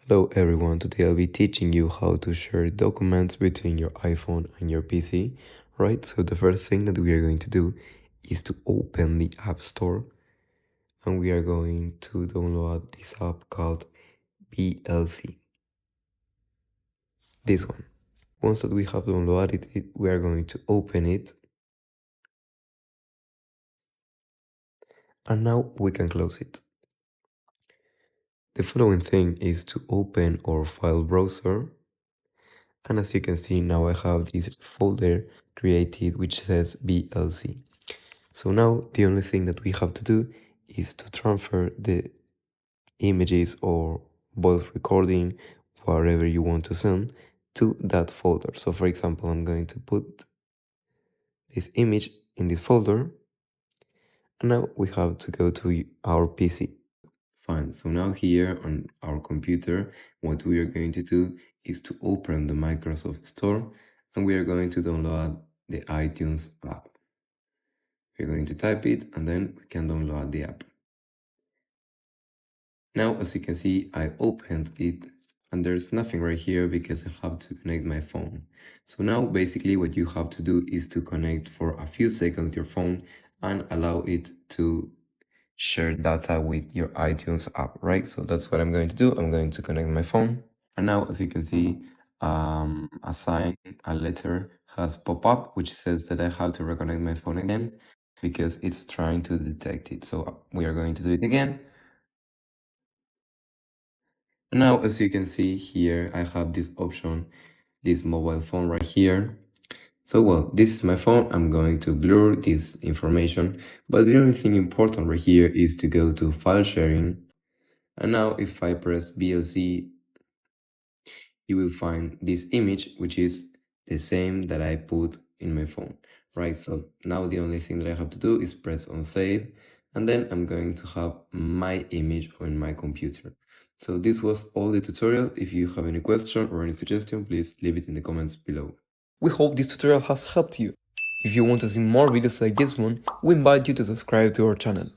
Hello everyone, today I'll be teaching you how to share documents between your iPhone and your PC, right? So the first thing that we are going to do is to open the App Store and we are going to download this app called BLC. This one. Once that we have downloaded it, we are going to open it and now we can close it. The following thing is to open our file browser. And as you can see, now I have this folder created which says BLC. So now the only thing that we have to do is to transfer the images or voice recording, wherever you want to send, to that folder. So for example, I'm going to put this image in this folder. And now we have to go to our PC. Fine, so now here on our computer, what we are going to do is to open the Microsoft Store and we are going to download the iTunes app. We're going to type it and then we can download the app. Now, as you can see, I opened it and there's nothing right here because I have to connect my phone. So now basically what you have to do is to connect for a few seconds your phone and allow it to share data with your iTunes app, right? So that's what I'm going to do. I'm going to connect my phone. And now, as you can see, a sign, a letter has popped up, which says that I have to reconnect my phone again because it's trying to detect it. So we are going to do it again. And now, as you can see here, I have this option, this mobile phone right here. So, well, this is my phone. I'm going to blur this information, but the only thing important right here is to go to file sharing. And now if I press BLC, you will find this image, which is the same that I put in my phone, right? So now the only thing that I have to do is press on save, and then I'm going to have my image on my computer. So this was all the tutorial. If you have any question or any suggestion, please leave it in the comments below. We hope this tutorial has helped you. If you want to see more videos like this one, we invite you to subscribe to our channel.